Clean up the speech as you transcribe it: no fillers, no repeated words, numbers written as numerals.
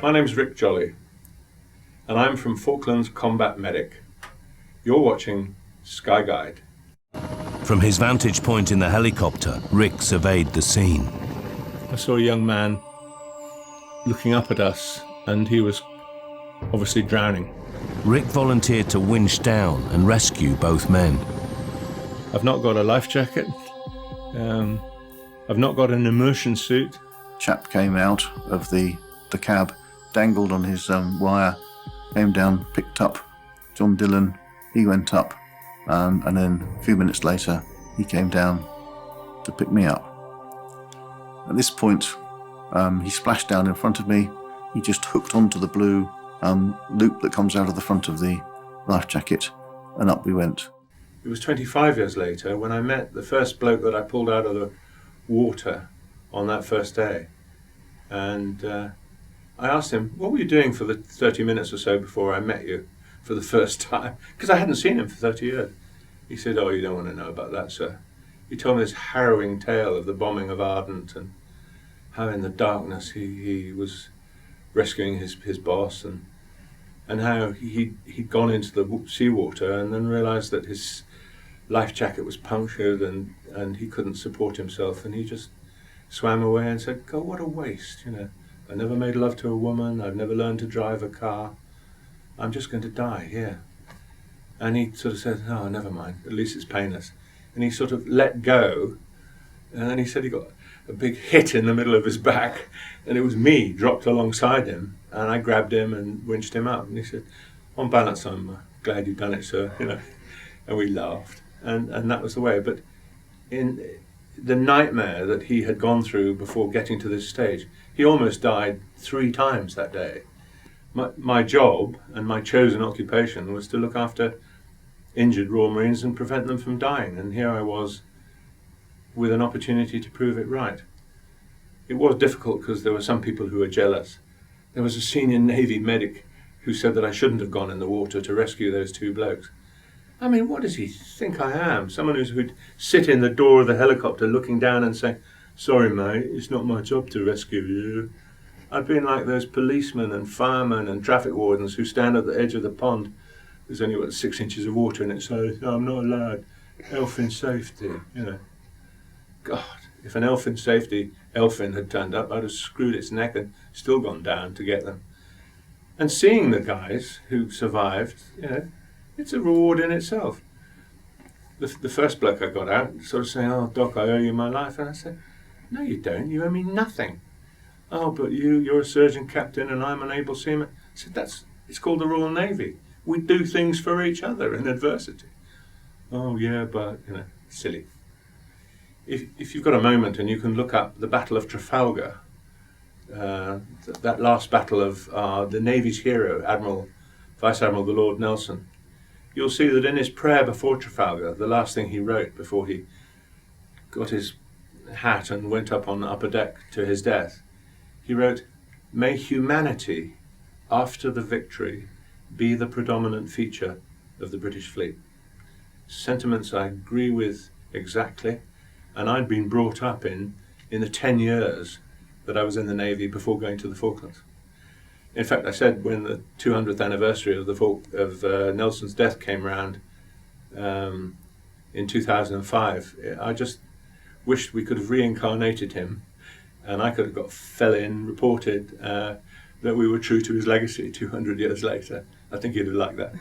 My name's Rick Jolly, and I'm from Falklands Combat Medic. You're watching Sky Guide. From his vantage point in the helicopter, Rick surveyed the scene. I saw a young man looking up at us, and he was obviously drowning. Rick volunteered to winch down and rescue both men. I've not got a life jacket. I've not got an immersion suit. Chap came out of the cab, dangled on his wire, came down, picked up John Dillon. He went up, and then a few minutes later, he came down to pick me up. At this point, he splashed down in front of me. He just hooked onto the blue loop that comes out of the front of the life jacket, and up we went. It was 25 years later when I met the first bloke that I pulled out of the water on that first day. And I asked him, what were you doing for the 30 minutes or so before I met you for the first time? Because I hadn't seen him for 30 years. He said, oh, you don't want to know about that, sir. He told me this harrowing tale of the bombing of Ardent and how in the darkness he was rescuing his boss, and how he'd gone into the seawater and then realised that his life jacket was punctured and he couldn't support himself, and he just swam away and said, God, what a waste, you know. I never made love to a woman, I've never learned to drive a car, I'm just going to die here. And he sort of said, oh, never mind, at least it's painless. And he sort of let go, and then he said he got a big hit in the middle of his back, and it was me dropped alongside him, and I grabbed him and winched him up. And he said, on balance, I'm glad you've done it, sir, you know. And we laughed, and that was the way. But in the nightmare that he had gone through before getting to this stage, he almost died 3 times that day. My job and my chosen occupation was to look after injured Royal Marines and prevent them from dying, and here I was with an opportunity to prove it right. It was difficult because there were some people who were jealous. There was a senior Navy medic who said that I shouldn't have gone in the water to rescue those 2 blokes. I mean, what does he think I am? Someone who'd sit in the door of the helicopter looking down and say, sorry mate, it's not my job to rescue you. I've been like those policemen and firemen and traffic wardens who stand at the edge of the pond. There's only 6 inches of water in it, so I'm not allowed. Elfin safety, you know. God, if an elfin safety elfin had turned up, I'd have screwed its neck and still gone down to get them. And seeing the guys who survived, you know, it's a reward in itself. The first bloke I got out sort of saying, oh, Doc, I owe you my life. And I said, no, you don't. You owe me nothing. Oh, but you're a surgeon captain and I'm an able seaman. I said, it's called the Royal Navy. We do things for each other in adversity. Oh, yeah, but, you know, silly. If you've got a moment and you can look up the Battle of Trafalgar, that last battle of the Navy's hero, Vice Admiral the Lord Nelson, you'll see that in his prayer before Trafalgar, the last thing he wrote before he got his hat and went up on the upper deck to his death, he wrote, may humanity, after the victory, be the predominant feature of the British fleet. Sentiments I agree with exactly, and I'd been brought up in the 10 years that I was in the Navy before going to the Falklands. In fact, I said when the 200th anniversary of Nelson's death came round in 2005, I just wished we could have reincarnated him, and I could have fell in, reported that we were true to his legacy 200 years later. I think he'd have liked that.